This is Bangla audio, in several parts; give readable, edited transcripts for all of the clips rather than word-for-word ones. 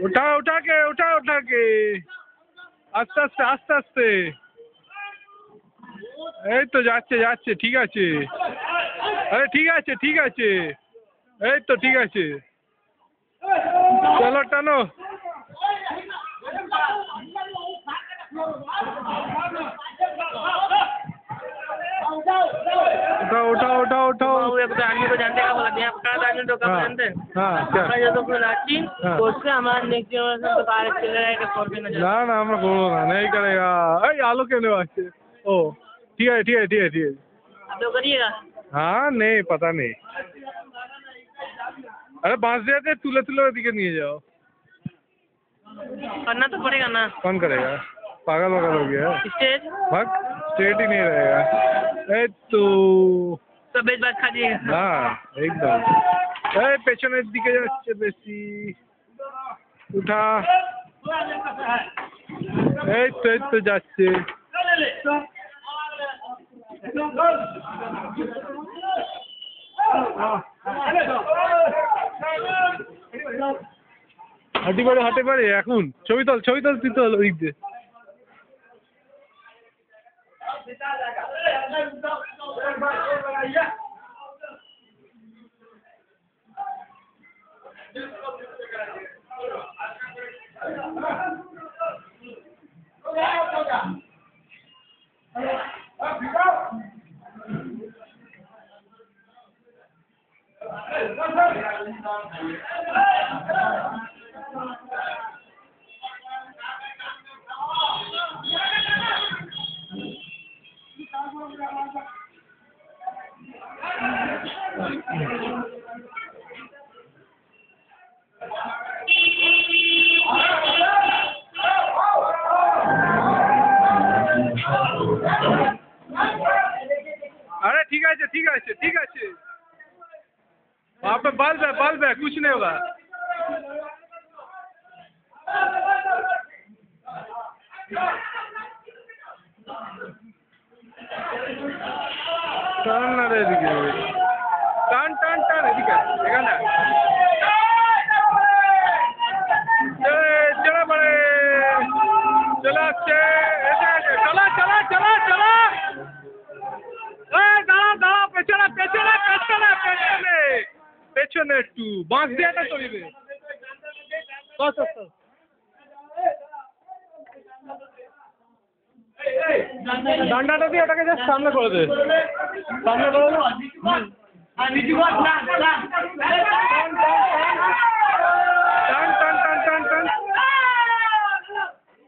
ওটাকে আস্তে আস্তে আস্তে আস্তে। এই তো যাচ্ছে ঠিক আছে। আরে ঠিক আছে এই তো ঠিক আছে। চলো টানো। उठाओ। आदमी को जानते का बोला आदमी तो कब जानते हैं जो तो लाठी उससे हमारा नेक्स्ट जनरेशन तो कार चल रहा है कि फोर भी ना हम बोलो ना नहीं करेगा। अरे आलू क्यों नहीं वास्ते। ओ ठीक है तो करिएगा। हाँ नहीं पता नहीं। अरे बांस देते तुले दिखे नहीं जाओ। करना तो पड़ेगा ना। कौन करेगा पागल वगल हो गया। स्टेज भाग स्टेट ही नहीं रहेगा। तो बेच बात खा दिएगा না একদম। এই পেছনের দিকে যাচ্ছে বেশি। উঠা। এই তো যাচ্ছে। হাঁটি পারে এখন ছবি তোল দিতে হলো ওই দিয়ে। अरे ठीक है वहाँ पे बल्ब है कुछ नहीं होगा। টান না রে এদিকে টান এদিকে এখানে চলে পড়ে চলে আসছে চলো দাঁড়া পেছনে একটু বাঁশ দিয়েটা চলবে। ডান্ডাটা দিয়ে ওটাকে জাস্ট সামনে করে দে। সামনে করে দে।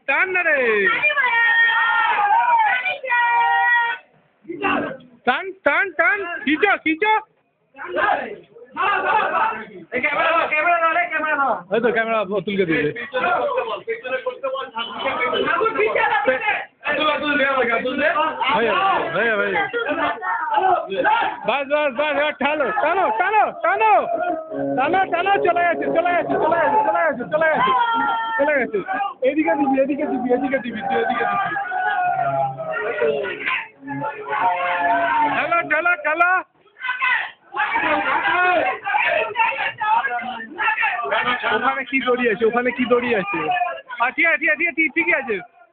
টান না রে টান খিচো। এই তো ক্যামেরা তুলকে দিয়ে বাস টানো চলে গেছে। এদিকে দিবি ঠেলো ওখানে কি দড়ি আছে। ঠিক আছে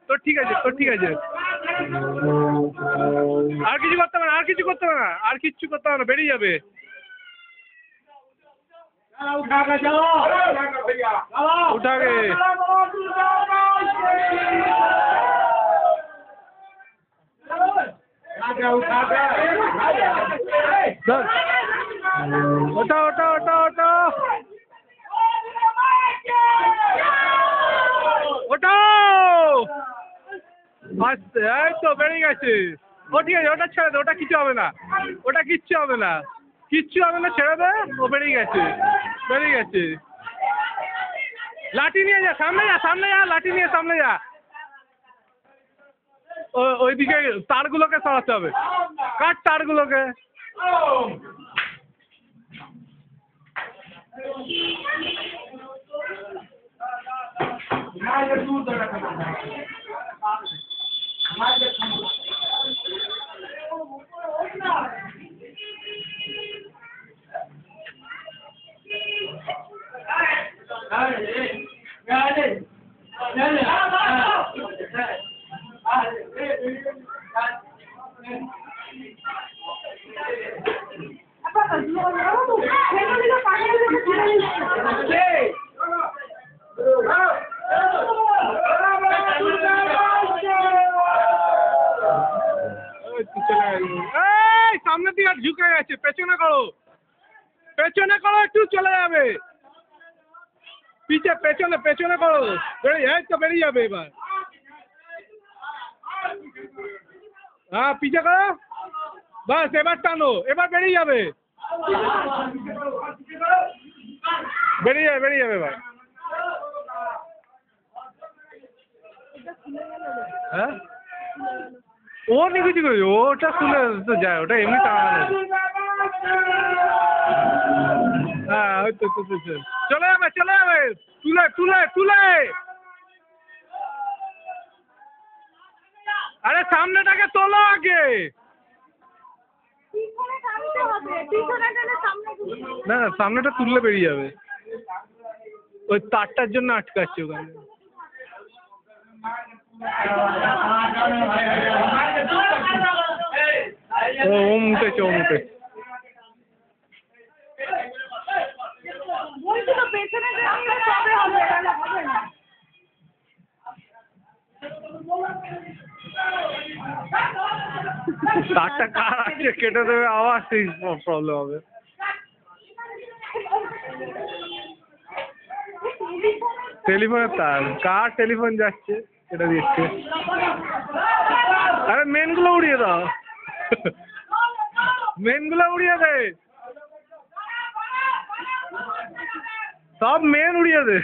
তোর ঠিক আছে। আর কিছু করতে হবে না বেরিয়ে যাবে। उठा के আস্তে এই তো বেরিয়ে গেছে। ও ঠিক আছে ওটা ছেড়ে দে ওটা কিচ্ছু হবে না ছেড়ে দে। ও বেরিয়ে গেছে। লাঠি নিয়ে যা সামনে যা লাঠি নিয়ে সামনে যা। ওইদিকে তারগুলোকে সরাতে হবে। কাট তারগুলোকে। এই সামনের দিকে ঝুঁকে গেছে, পেছনে করো একটু, চলে যাবে পিছে, পেছনে করো, এই তো বেরিয়ে যাবে এবার। হ্যাঁ পিছে করো, বাস এবার টানো, এবার বেরিয়ে যাবে এবার। হ্যাঁ ও নিয়ে কিছু করেছে, ওটা খুলে তো যায়, ওটা এমনি টাঙানো। হ্যাঁ ওই তো চলে যাবে তুলে। আরে সামনেটাকে তোলো আগে। না সামনেটা তুললে বেরিয়ে যাবে, ওই তারটার জন্য আটকাচ্ছে ওখানে। ও মুটেছে। তারটা কার আছে, কেটে দেবে আবার সেই প্রবলেম হবে। টেলিফোনের তার, কার টেলিফোন যাচ্ছে এটা দিচ্ছে। আরে মেনগুলো উড়িয়ে দাও, উড়িয়ে দে, সব মেন উড়িয়ে দে,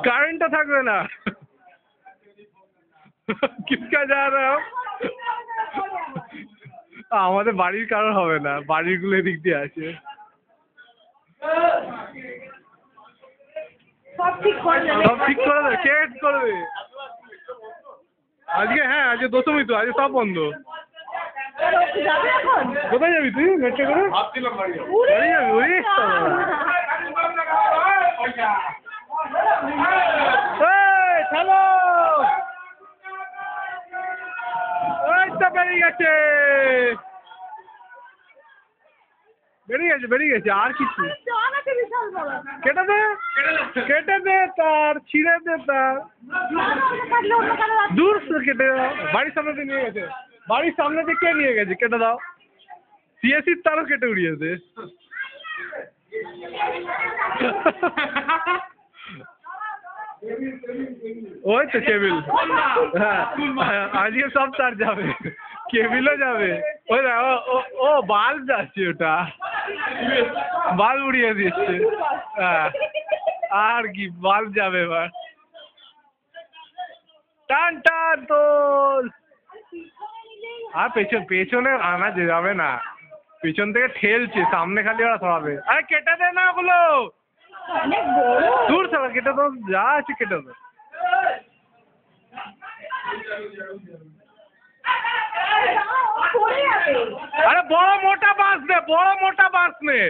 কারেন্টটা থাকবে না। কিসকা যা রহা আমাদের বাড়ির কারোর হবে না, বাড়িরগুলো এদিক দিয়ে আছে। সব ঠিক করে দেবে, কে করবে আজকে? হ্যাঁ আজকে দশমী তো, আজকে সব বন্ধ। কোথায় যাবি তুই মেট্রো করে? বাড়ি যাবি? হ্যালো, ওই তো বেরিয়ে গেছে আর কিছু। কেটে দে তার, ছিঁড়ে দে তার, দূর কেটে দাও। বাড়ির সামনে দিয়ে নিয়ে গেছে, বাড়ির সামনে দিয়ে কে নিয়ে গেছে? কেটে দাও, সিএসির তারও কেটে উড়িয়ে দে। ওই তো কেবিল, হ্যাঁ আজকে সব তার যাবে, কেবিলও যাবে। ওই ও বাল্ব যাচ্ছে, ওটা বাল্ব উড়িয়ে দিচ্ছে। হ্যাঁ আর কি, বাল্ব যাবে এবার। টান তোল। আর পেছনে আনা যাবে না, পেছন থেকে ঠেলছে, সামনে খালি ওরা সরাবে। আরে কেটে দে না ওগুলো, দূর সারা কেটে তো, যা আছে কেটে দে। আরে বড় মোটা বাঁশ নে।